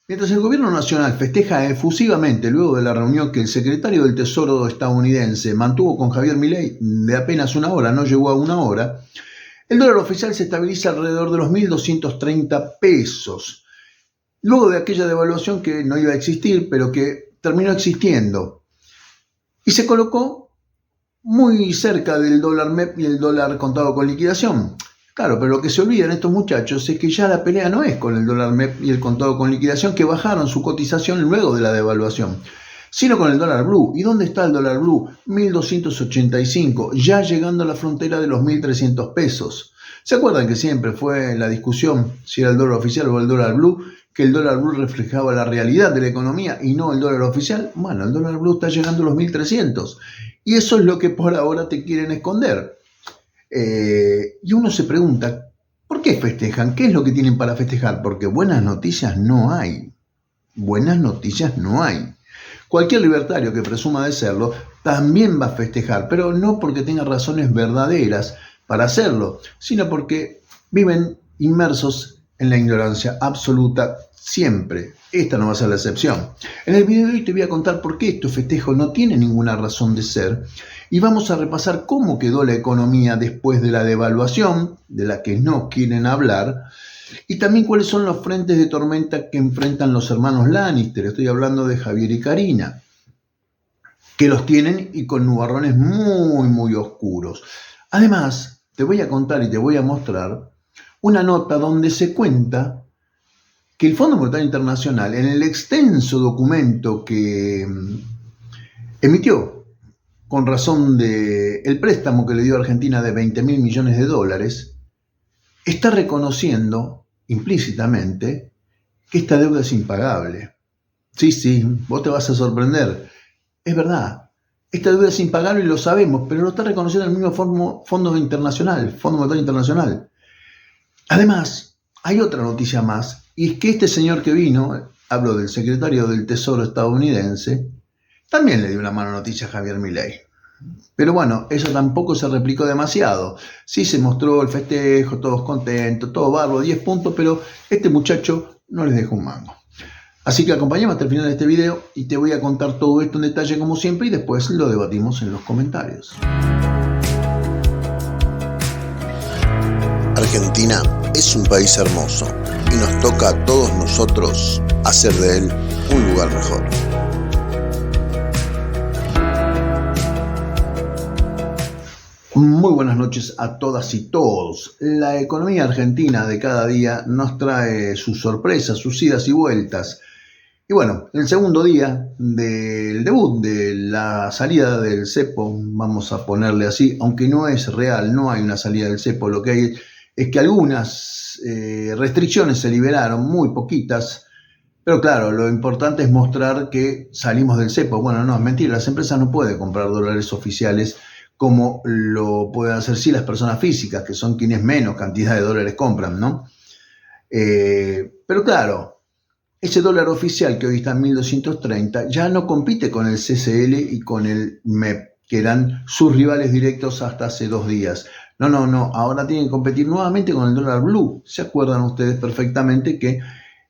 Mientras el gobierno nacional festeja efusivamente luego de la reunión que el secretario del Tesoro estadounidense mantuvo con Javier Milei de apenas una hora, no llegó a una hora, el dólar oficial se estabiliza alrededor de los 1.230 pesos. Luego de aquella devaluación que no iba a existir, pero que terminó existiendo. Y se colocó muy cerca del dólar MEP y el dólar contado con liquidación. Claro, pero lo que se olvidan estos muchachos es que ya la pelea no es con el dólar MEP y el contado con liquidación, que bajaron su cotización luego de la devaluación, sino con el dólar blue. ¿Y dónde está el dólar blue? 1.285, ya llegando a la frontera de los 1.300 pesos. ¿Se acuerdan que siempre fue la discusión si era el dólar oficial o el dólar blue? Que el dólar blue reflejaba la realidad de la economía y no el dólar oficial. Bueno, el dólar blue está llegando a los 1.300 y eso es lo que por ahora te quieren esconder. Y uno se pregunta, ¿por qué festejan? ¿Qué es lo que tienen para festejar? Porque buenas noticias no hay. Buenas noticias no hay. Cualquier libertario que presuma de serlo también va a festejar, pero no porque tenga razones verdaderas para hacerlo, sino porque viven inmersos en la ignorancia absoluta siempre. Esta no va a ser la excepción. En el video de hoy te voy a contar por qué estos festejos no tienen ninguna razón de ser y vamos a repasar cómo quedó la economía después de la devaluación, de la que no quieren hablar, y también cuáles son los frentes de tormenta que enfrentan los hermanos Lannister. Estoy hablando de Javier y Karina, que los tienen y con nubarrones muy, muy oscuros. Además, te voy a contar y te voy a mostrar una nota donde se cuenta que el Fondo Monetario Internacional, en el extenso documento que emitió con razón del préstamo que le dio a Argentina de 20.000 millones de dólares, está reconociendo implícitamente que esta deuda es impagable. Sí, vos te vas a sorprender. Es verdad, esta deuda es impagable y lo sabemos, pero lo está reconociendo el mismo Fondo Monetario Internacional. Además, hay otra noticia más, y es que este señor que vino, hablo del secretario del Tesoro estadounidense, también le dio una mala noticia a Javier Milei. Pero bueno, eso tampoco se replicó demasiado. Sí se mostró el festejo, todos contentos, todo bárbaro, 10 puntos, pero este muchacho no les dejó un mango. Así que acompáñame hasta el final de este video y te voy a contar todo esto en detalle como siempre y después lo debatimos en los comentarios. Argentina es un país hermoso y nos toca a todos nosotros hacer de él un lugar mejor. Muy buenas noches a todas y todos. La economía argentina de cada día nos trae sus sorpresas, sus idas y vueltas. Y bueno, el segundo día del debut, de la salida del cepo, vamos a ponerle así, aunque no es real, no hay una salida del cepo, lo que hay es que algunas restricciones se liberaron, muy poquitas, pero claro, lo importante es mostrar que salimos del cepo. Bueno, no, es mentira, las empresas no pueden comprar dólares oficiales como lo pueden hacer sí las personas físicas, que son quienes menos cantidad de dólares compran, ¿no? Pero claro, ese dólar oficial que hoy está en 1.230 ya no compite con el CCL y con el MEP, que eran sus rivales directos hasta hace 2 días. No, ahora tienen que competir nuevamente con el dólar blue. ¿Se acuerdan ustedes perfectamente que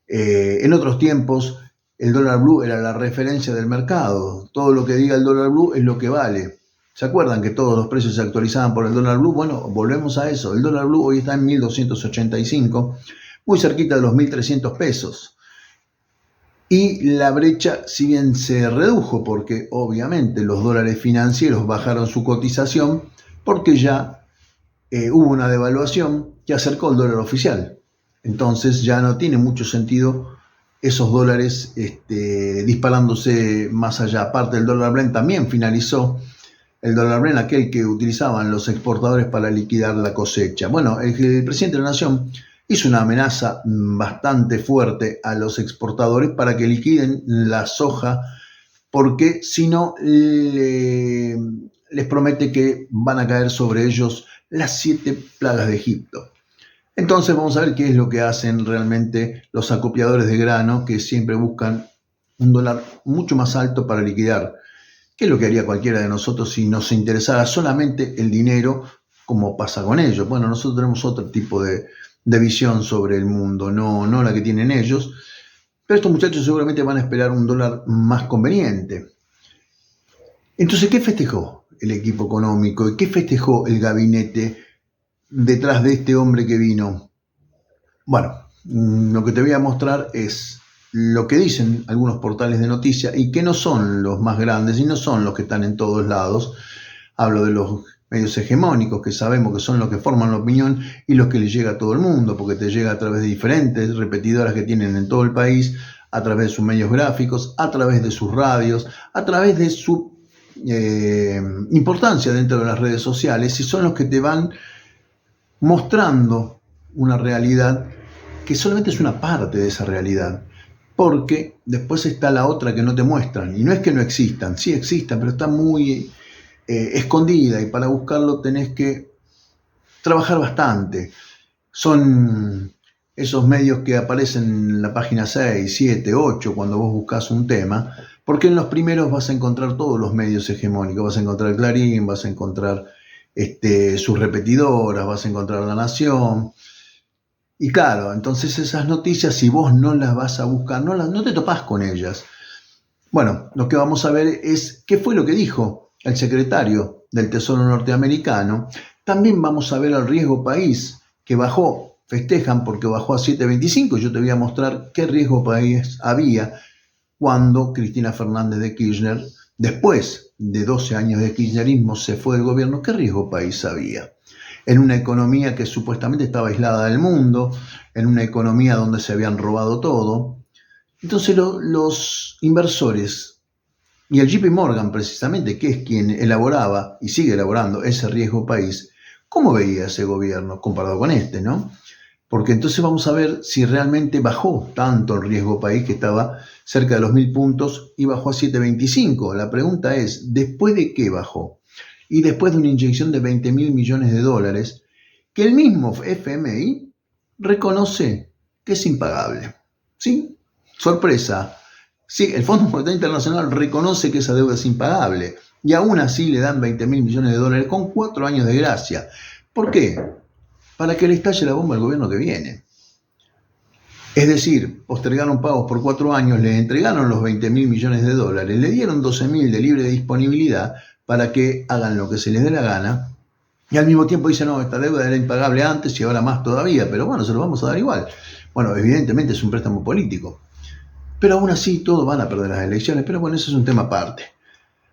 en otros tiempos el dólar blue era la referencia del mercado? Todo lo que diga el dólar blue es lo que vale. ¿Se acuerdan que todos los precios se actualizaban por el dólar blue? Bueno, volvemos a eso. El dólar blue hoy está en 1.285, muy cerquita de los 1.300 pesos. Y la brecha, si bien se redujo, porque obviamente los dólares financieros bajaron su cotización, porque ya hubo una devaluación que acercó el dólar oficial. Entonces ya no tiene mucho sentido esos dólares disparándose más allá. Aparte, el dólar Brent también finalizó. El dólar Brent, aquel que utilizaban los exportadores para liquidar la cosecha. Bueno, el presidente de la Nación hizo una amenaza bastante fuerte a los exportadores para que liquiden la soja, porque si no, les promete que van a caer sobre ellos las 7 plagas de Egipto. Entonces vamos a ver qué es lo que hacen realmente los acopiadores de grano, que siempre buscan un dólar mucho más alto para liquidar. ¿Qué es lo que haría cualquiera de nosotros si nos interesara solamente el dinero, como pasa con ellos? Bueno, nosotros tenemos otro tipo de visión sobre el mundo, no la que tienen ellos. Pero estos muchachos seguramente van a esperar un dólar más conveniente. Entonces, ¿qué festejó el equipo económico y qué festejó el gabinete detrás de este hombre que vino? Bueno, lo que te voy a mostrar es lo que dicen algunos portales de noticias y que no son los más grandes y no son los que están en todos lados. Hablo de los medios hegemónicos que sabemos que son los que forman la opinión y los que le llega a todo el mundo, porque te llega a través de diferentes repetidoras que tienen en todo el país, a través de sus medios gráficos, a través de sus radios, a través de su importancia dentro de las redes sociales, y son los que te van mostrando una realidad que solamente es una parte de esa realidad, porque después está la otra que no te muestran, y no es que no existan, sí existan, pero está muy escondida, y para buscarlo tenés que trabajar bastante. Son esos medios que aparecen en la página 6, 7, 8 cuando vos buscas un tema, porque en los primeros vas a encontrar todos los medios hegemónicos, vas a encontrar Clarín, vas a encontrar sus repetidoras, vas a encontrar La Nación. Y claro, entonces esas noticias, si vos no las vas a buscar, no te topás con ellas. Bueno, lo que vamos a ver es qué fue lo que dijo el secretario del Tesoro norteamericano. También vamos a ver al riesgo país, que bajó, festejan porque bajó a 7.25. Yo te voy a mostrar qué riesgo país había cuando Cristina Fernández de Kirchner, después de 12 años de kirchnerismo, se fue del gobierno. ¿Qué riesgo país había? En una economía que supuestamente estaba aislada del mundo, en una economía donde se habían robado todo. Entonces los inversores, y el JP Morgan precisamente, que es quien elaboraba y sigue elaborando ese riesgo país, ¿cómo veía ese gobierno comparado con este, no? Porque entonces vamos a ver si realmente bajó tanto el riesgo país, que estaba cerca de los 1.000 puntos y bajó a 7.25. La pregunta es, ¿después de qué bajó? Y después de una inyección de 20.000 millones de dólares, que el mismo FMI reconoce que es impagable. ¿Sí? Sorpresa. Sí, el Fondo Monetario Internacional reconoce que esa deuda es impagable y aún así le dan 20.000 millones de dólares con 4 años de gracia. ¿Por qué? Para que le estalle la bomba al gobierno que viene. Es decir, postergaron pagos por 4 años, le entregaron los 20.000 millones de dólares, le dieron 12.000 de libre disponibilidad para que hagan lo que se les dé la gana, y al mismo tiempo dicen, no, esta deuda era impagable antes y ahora más todavía, pero bueno, se lo vamos a dar igual. Bueno, evidentemente es un préstamo político, pero aún así todos van a perder las elecciones, pero bueno, eso es un tema aparte.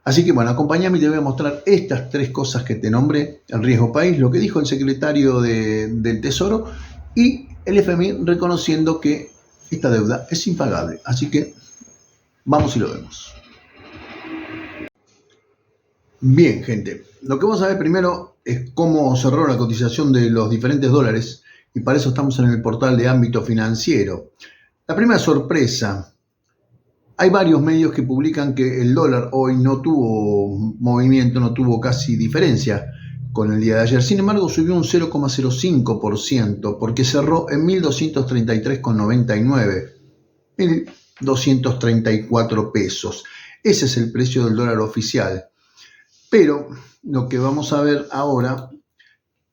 Así que bueno, acompáñame y te voy a mostrar estas 3 cosas que te nombré: el riesgo país, lo que dijo el secretario del Tesoro y el FMI reconociendo que esta deuda es impagable. Así que vamos y lo vemos. Bien, gente, lo que vamos a ver primero es cómo cerró la cotización de los diferentes dólares, y para eso estamos en el portal de Ámbito Financiero. La primera sorpresa: hay varios medios que publican que el dólar hoy no tuvo movimiento, no tuvo casi diferencia con el día de ayer. Sin embargo, subió un 0,05% porque cerró en 1.233,99, 1.234 pesos. Ese es el precio del dólar oficial. Pero lo que vamos a ver ahora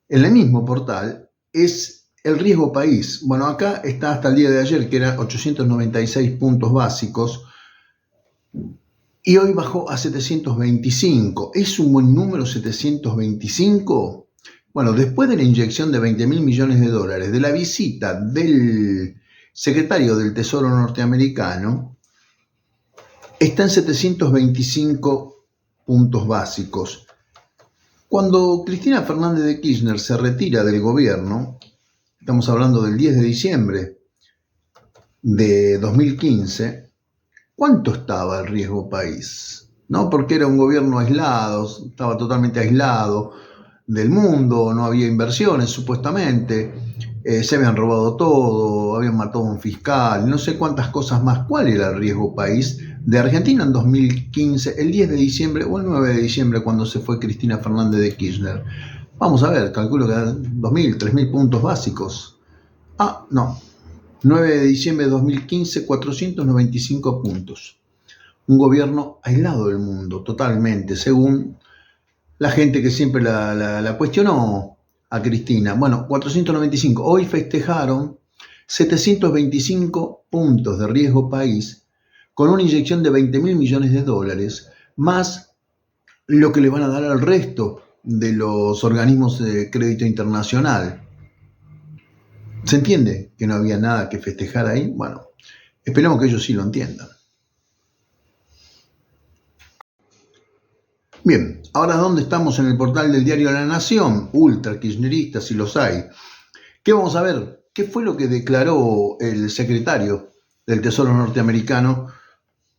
en el mismo portal es el riesgo país. Bueno, acá está hasta el día de ayer, que era 896 puntos básicos, y hoy bajó a 725. ¿Es un buen número 725? Bueno, después de la inyección de 20.000 millones de dólares, de la visita del secretario del Tesoro norteamericano, está en 725 puntos básicos. Cuando Cristina Fernández de Kirchner se retira del gobierno, estamos hablando del 10 de diciembre de 2015, ¿cuánto estaba el riesgo país? ¿No? Porque era un gobierno aislado, estaba totalmente aislado del mundo, no había inversiones supuestamente, se habían robado todo, habían matado a un fiscal, no sé cuántas cosas más. ¿Cuál era el riesgo país de Argentina en 2015, el 10 de diciembre o el 9 de diciembre, cuando se fue Cristina Fernández de Kirchner? Vamos a ver, calculo que eran 2.000, 3.000 puntos básicos. No. 9 de diciembre de 2015, 495 puntos. Un gobierno aislado del mundo, totalmente, según la gente que siempre la cuestionó a Cristina. Bueno, 495. Hoy festejaron 725 puntos de riesgo país con una inyección de 20.000 millones de dólares, más lo que le van a dar al resto de los organismos de crédito internacional. ¿Se entiende que no había nada que festejar ahí? Bueno, esperemos que ellos sí lo entiendan. Bien, ahora ¿dónde estamos? En el portal del diario La Nación, ultra kirchneristas si los hay. ¿Qué vamos a ver? ¿Qué fue lo que declaró el secretario del Tesoro norteamericano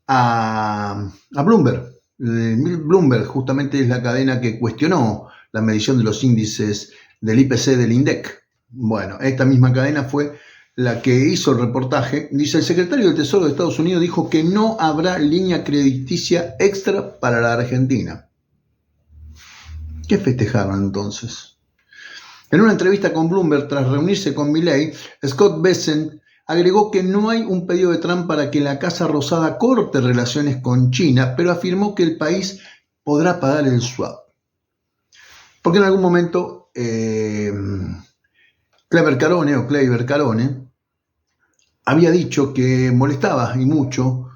a Bloomberg? Bloomberg justamente es la cadena que cuestionó la medición de los índices del IPC del INDEC. Bueno, esta misma cadena fue la que hizo el reportaje. Dice: el secretario del Tesoro de Estados Unidos dijo que no habrá línea crediticia extra para la Argentina. ¿Qué festejaron entonces? En una entrevista con Bloomberg tras reunirse con Milei, Scott Bessent agregó que no hay un pedido de Trump para que la Casa Rosada corte relaciones con China, pero afirmó que el país podrá pagar el swap. Porque en algún momento Kleiber Carone había dicho que molestaba y mucho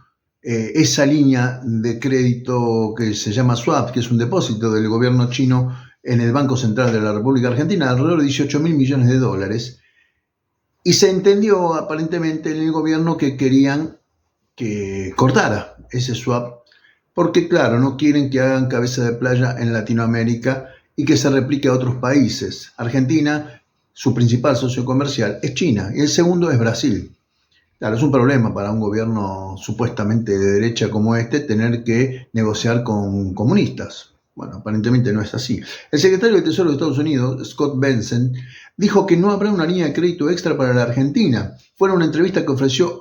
esa línea de crédito que se llama swap, que es un depósito del gobierno chino en el Banco Central de la República Argentina, alrededor de 18.000 millones de dólares. Y se entendió aparentemente en el gobierno que querían que cortara ese swap, porque claro, no quieren que hagan cabeza de playa en Latinoamérica y que se replique a otros países. Argentina, su principal socio comercial es China y el segundo es Brasil. Claro, es un problema para un gobierno supuestamente de derecha como este tener que negociar con comunistas. Bueno, aparentemente no es así. El secretario del Tesoro de Estados Unidos, Scott Bessent, dijo que no habrá una línea de crédito extra para la Argentina. Fue en una entrevista que ofreció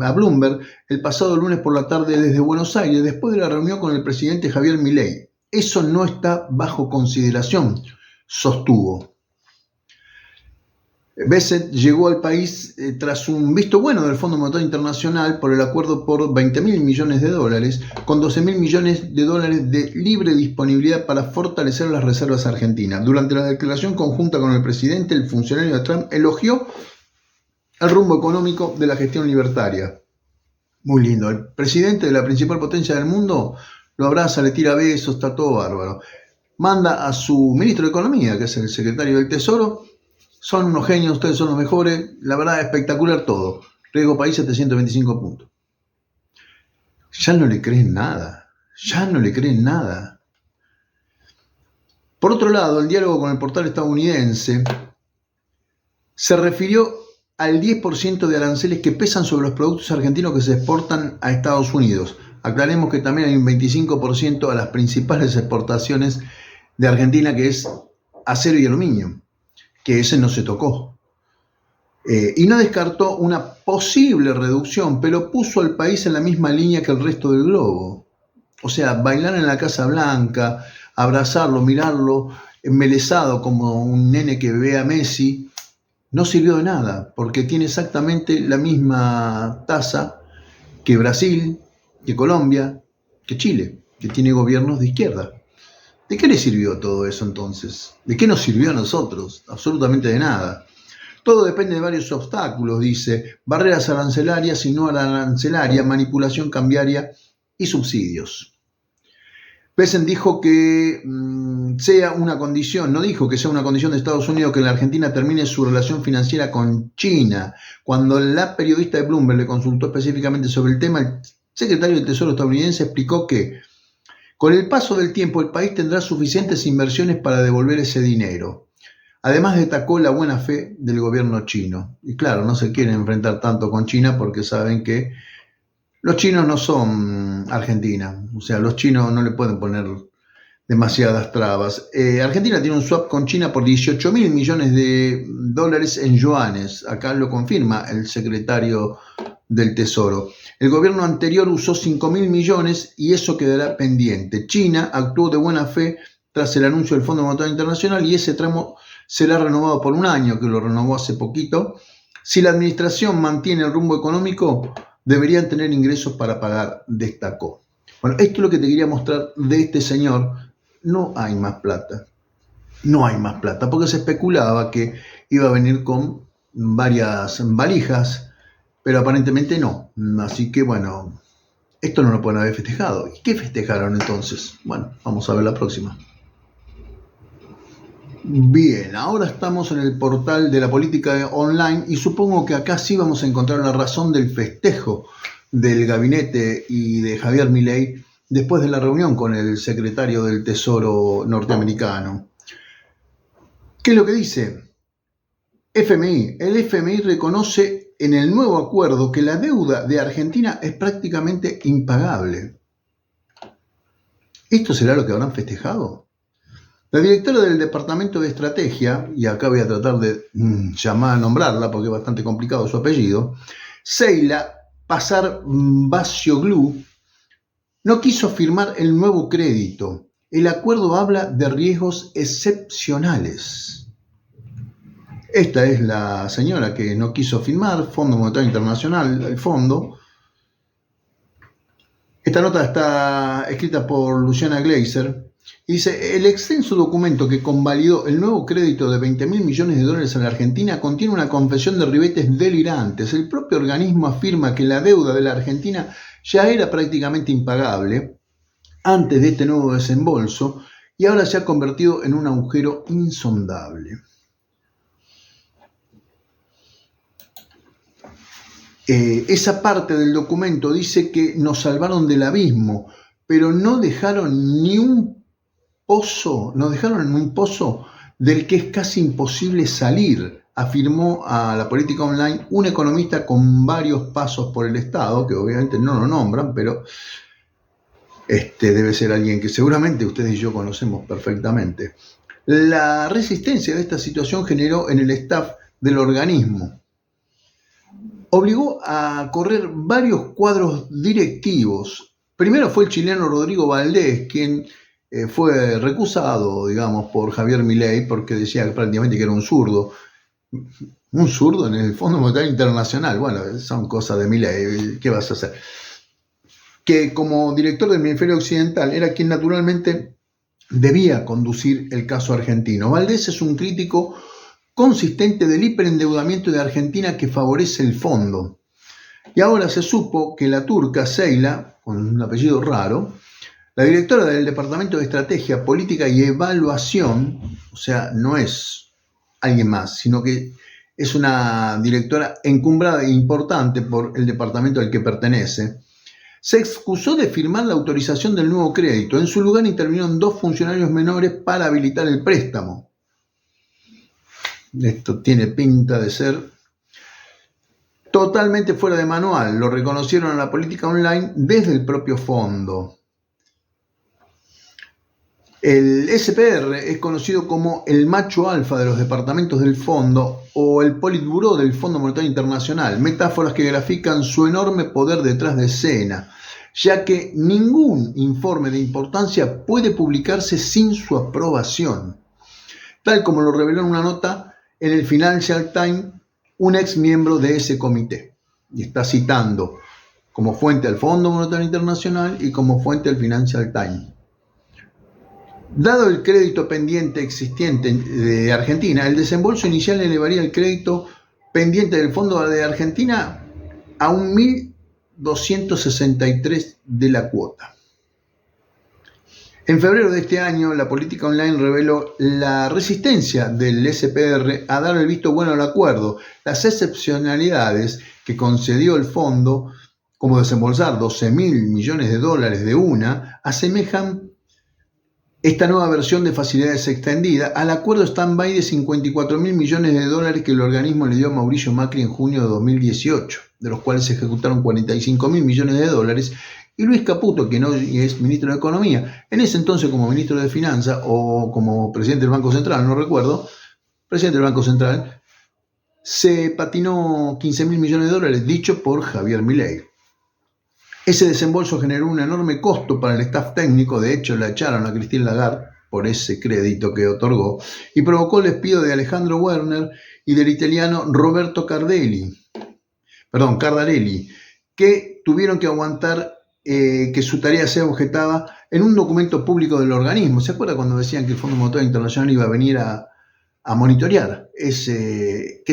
a Bloomberg el pasado lunes por la tarde desde Buenos Aires, después de la reunión con el presidente Javier Milei. Eso no está bajo consideración, sostuvo. Bessent llegó al país tras un visto bueno del Fondo Monetario Internacional por el acuerdo por 20.000 millones de dólares, con 12.000 millones de dólares de libre disponibilidad para fortalecer las reservas argentinas. Durante la declaración conjunta con el presidente, el funcionario de Trump elogió el rumbo económico de la gestión libertaria. Muy lindo. El presidente de la principal potencia del mundo lo abraza, le tira besos, está todo bárbaro. Manda a su ministro de Economía, que es el secretario del Tesoro. Son unos genios, ustedes son los mejores. La verdad, espectacular todo. Riesgo país 725 puntos. Ya no le creen nada. Por otro lado, el diálogo con el portal estadounidense se refirió al 10% de aranceles que pesan sobre los productos argentinos que se exportan a Estados Unidos. Aclaremos que también hay un 25% a las principales exportaciones de Argentina, que es acero y aluminio, que ese no se tocó. Y no descartó una posible reducción, pero puso al país en la misma línea que el resto del globo. O sea, bailar en la Casa Blanca, abrazarlo, mirarlo embelesado como un nene que ve a Messi, no sirvió de nada, porque tiene exactamente la misma tasa que Brasil, que Colombia, que Chile, que tiene gobiernos de izquierda. ¿De qué le sirvió todo eso entonces? ¿De qué nos sirvió a nosotros? Absolutamente de nada. Todo depende de varios obstáculos, dice: barreras arancelarias y no arancelarias, manipulación cambiaria y subsidios. Bessent dijo que sea una condición, no dijo que sea una condición de Estados Unidos que la Argentina termine su relación financiera con China. Cuando la periodista de Bloomberg le consultó específicamente sobre el tema, el secretario del Tesoro estadounidense explicó que con el paso del tiempo el país tendrá suficientes inversiones para devolver ese dinero. Además destacó la buena fe del gobierno chino. Y claro, no se quieren enfrentar tanto con China porque saben que los chinos no son Argentina. O sea, los chinos no le pueden poner demasiadas trabas. Argentina tiene un swap con China por 18.000 millones de dólares en yuanes. Acá lo confirma el secretario del Tesoro. El gobierno anterior usó 5.000 millones y eso quedará pendiente. China actuó de buena fe tras el anuncio del Fondo Monetario Internacional y ese tramo será renovado por un año, que lo renovó hace poquito. Si la administración mantiene el rumbo económico, deberían tener ingresos para pagar, destacó. Bueno, esto es lo que te quería mostrar de este señor. No hay más plata. No hay más plata, porque se especulaba que iba a venir con varias valijas, pero aparentemente no. Así que bueno, esto no lo pueden haber festejado. ¿Y qué festejaron entonces? Bueno, vamos a ver la próxima. Bien, ahora estamos en el portal de la política online y supongo que acá sí vamos a encontrar la razón del festejo del gabinete y de Javier Milei después de la reunión con el secretario del Tesoro norteamericano. ¿Qué es lo que dice? FMI. El FMI reconoce en el nuevo acuerdo que la deuda de Argentina es prácticamente impagable. ¿Esto será lo que habrán festejado? La directora del Departamento de Estrategia, y acá voy a tratar de nombrarla porque es bastante complicado su apellido, Sheila Pazar-Basioglu, no quiso firmar el nuevo crédito. El acuerdo habla de riesgos excepcionales. Esta es la señora que no quiso firmar, Fondo Monetario Internacional, el fondo. Esta nota está escrita por Luciana Gleiser. Y dice, el extenso documento que convalidó el nuevo crédito de 20.000 millones de dólares a la Argentina contiene una confesión de ribetes delirantes. El propio organismo afirma que la deuda de la Argentina ya era prácticamente impagable antes de este nuevo desembolso y ahora se ha convertido en un agujero insondable. Esa parte del documento dice que nos salvaron del abismo, pero no dejaron en un pozo del que es casi imposible salir, afirmó a la política online un economista con varios pasos por el Estado, que obviamente no lo nombran, pero debe ser alguien que seguramente ustedes y yo conocemos perfectamente. La resistencia de esta situación generó en el staff del organismo. Obligó a correr varios cuadros directivos. Primero fue el chileno Rodrigo Valdés, quien fue recusado, digamos, por Javier Milei porque decía prácticamente que era un zurdo. Un zurdo en el Fondo Monetario Internacional. Bueno, son cosas de Milei, ¿qué vas a hacer? Que como director del hemisferio occidental era quien naturalmente debía conducir el caso argentino. Valdés es un crítico consistente del hiperendeudamiento de Argentina que favorece el fondo. Y ahora se supo que la turca Sheila, con un apellido raro, la directora del Departamento de Estrategia, Política y Evaluación, o sea, no es alguien más, sino que es una directora encumbrada e importante por el departamento al que pertenece, se excusó de firmar la autorización del nuevo crédito. En su lugar intervinieron 2 funcionarios menores para habilitar el préstamo. Esto tiene pinta de ser totalmente fuera de manual. Lo reconocieron a la política online desde el propio fondo. El SPR es conocido como el macho alfa de los departamentos del fondo o el Politburó del Fondo Monetario Internacional, metáforas que grafican su enorme poder detrás de escena, ya que ningún informe de importancia puede publicarse sin su aprobación, tal como lo reveló en una nota en el Financial Times un ex miembro de ese comité. Y está citando como fuente al Fondo Monetario Internacional y como fuente al Financial Times. Dado el crédito pendiente existente de Argentina, el desembolso inicial elevaría el crédito pendiente del Fondo de Argentina a 1.263 de la cuota. En febrero de este año, la política online reveló la resistencia del SPR a dar el visto bueno al acuerdo. Las excepcionalidades que concedió el fondo, como desembolsar 12.000 millones de dólares de una, asemejan esta nueva versión de facilidades extendida al acuerdo stand-by de 54.000 millones de dólares que el organismo le dio a Mauricio Macri en junio de 2018, de los cuales se ejecutaron 45.000 millones de dólares, y Luis Caputo, que no es ministro de Economía, en ese entonces como ministro de Finanzas o como presidente del Banco Central, no recuerdo, presidente del Banco Central, se patinó 15.000 millones de dólares, dicho por Javier Milei. Ese desembolso generó un enorme costo para el staff técnico, de hecho la echaron a Christine Lagarde por ese crédito que otorgó, y provocó el despido de Alejandro Werner y del italiano Roberto Cardarelli, que tuvieron que aguantar que su tarea sea objetada en un documento público del organismo. ¿Se acuerda cuando decían que el Fondo Monetario Internacional iba a venir a a monitorear qué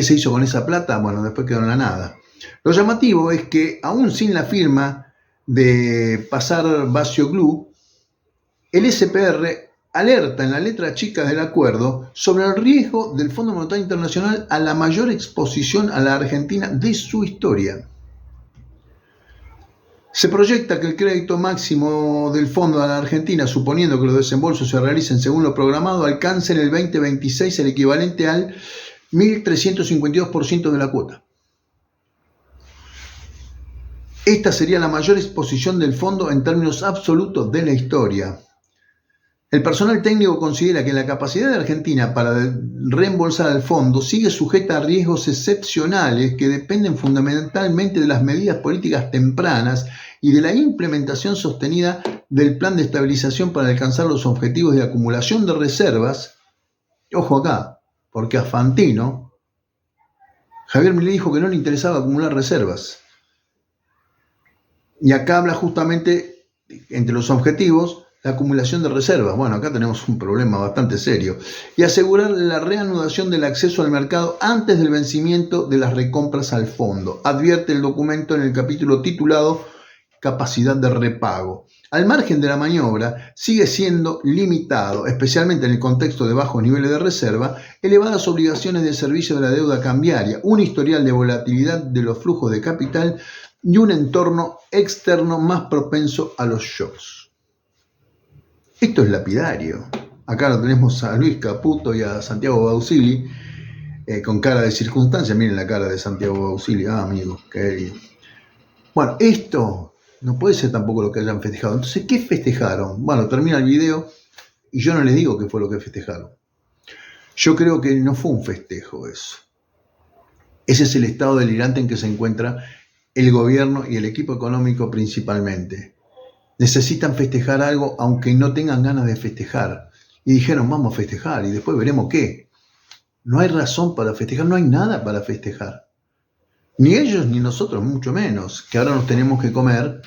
se hizo con esa plata. Bueno, después quedó en la nada. Lo llamativo es que aún sin la firma de Pasar Bacioglu, el SPR alerta en la letra chica del acuerdo sobre el riesgo del Fondo Monetario Internacional a la mayor exposición a la Argentina de su historia. Se proyecta que el crédito máximo del fondo a la Argentina, suponiendo que los desembolsos se realicen según lo programado, alcance en el 2026 el equivalente al 1.352% de la cuota. Esta sería la mayor exposición del fondo en términos absolutos de la historia. El personal técnico considera que la capacidad de Argentina para reembolsar al fondo sigue sujeta a riesgos excepcionales que dependen fundamentalmente de las medidas políticas tempranas y de la implementación sostenida del plan de estabilización para alcanzar los objetivos de acumulación de reservas. Ojo acá, porque a Fantino, Javier Milei dijo que no le interesaba acumular reservas. Y acá habla justamente, entre los objetivos, la acumulación de reservas. Bueno, acá tenemos un problema bastante serio. Y asegurar la reanudación del acceso al mercado antes del vencimiento de las recompras al fondo. Advierte el documento en el capítulo titulado Capacidad de repago. Al margen de la maniobra, sigue siendo limitado, especialmente en el contexto de bajos niveles de reserva, elevadas obligaciones de servicio de la deuda cambiaria, un historial de volatilidad de los flujos de capital y un entorno externo más propenso a los shocks. Esto es lapidario. Acá lo tenemos a Luis Caputo y a Santiago Bausili con cara de circunstancia. Miren la cara de Santiago Bausili. Ah, amigo, querido. Bueno, esto no puede ser tampoco lo que hayan festejado. Entonces, ¿qué festejaron? Bueno, termina el video y yo no les digo qué fue lo que festejaron. Yo creo que no fue un festejo eso. Ese es el estado delirante en que se encuentra el gobierno y el equipo económico principalmente. Necesitan festejar algo aunque no tengan ganas de festejar. Y dijeron, vamos a festejar y después veremos qué. No hay razón para festejar, no hay nada para festejar. Ni ellos ni nosotros, mucho menos, que ahora nos tenemos que comer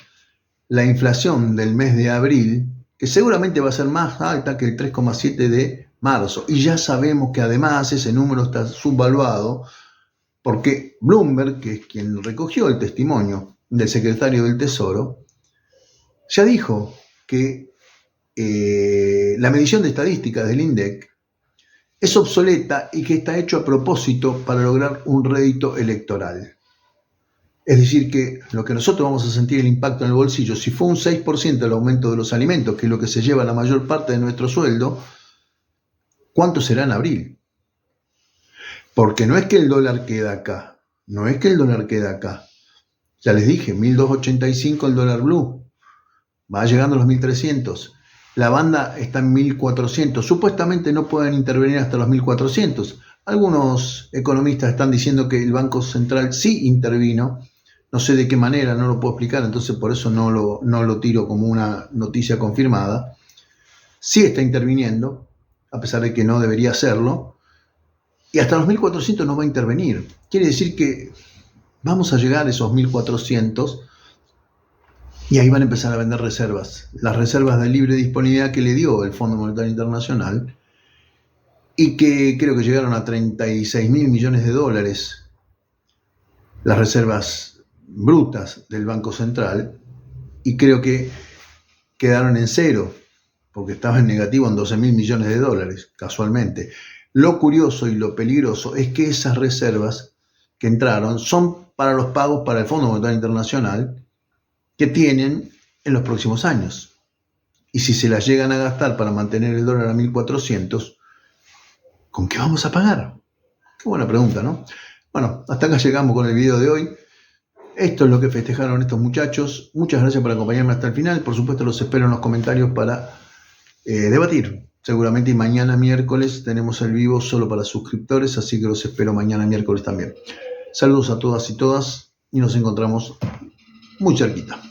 la inflación del mes de abril, que seguramente va a ser más alta que el 3,7 de marzo. Y ya sabemos que además ese número está subvaluado porque Bloomberg, que es quien recogió el testimonio del secretario del Tesoro, ya dijo que la medición de estadísticas del INDEC es obsoleta y que está hecho a propósito para lograr un rédito electoral. Es decir, que lo que nosotros vamos a sentir el impacto en el bolsillo, si fue un 6% el aumento de los alimentos, que es lo que se lleva la mayor parte de nuestro sueldo, ¿cuánto será en abril? Porque no es que el dólar queda acá, Ya les dije, 1.285 el dólar blue. Va llegando a los 1.300. La banda está en 1.400. Supuestamente no pueden intervenir hasta los 1.400. Algunos economistas están diciendo que el Banco Central sí intervino. No sé de qué manera, no lo puedo explicar, entonces por eso no lo tiro como una noticia confirmada. Sí está interviniendo, a pesar de que no debería hacerlo. Y hasta los 1.400 no va a intervenir. Quiere decir que vamos a llegar a esos 1.400. Y ahí van a empezar a vender reservas, las reservas de libre disponibilidad que le dio el Fondo Monetario Internacional y que creo que llegaron a 36.000 millones de dólares, las reservas brutas del Banco Central, y creo que quedaron en cero, porque estaba en negativo en 12.000 millones de dólares, casualmente. Lo curioso y lo peligroso es que esas reservas que entraron son para los pagos para el Fondo Monetario Internacional, que tienen en los próximos años. Y si se las llegan a gastar para mantener el dólar a 1.400, ¿con qué vamos a pagar? Qué buena pregunta, ¿no? Bueno, hasta acá llegamos con el video de hoy. Esto es lo que festejaron estos muchachos. Muchas gracias por acompañarme hasta el final. Por supuesto, los espero en los comentarios para debatir. Seguramente mañana miércoles tenemos el vivo solo para suscriptores, así que los espero mañana miércoles también. Saludos a todas y todas y nos encontramos muy cerquita.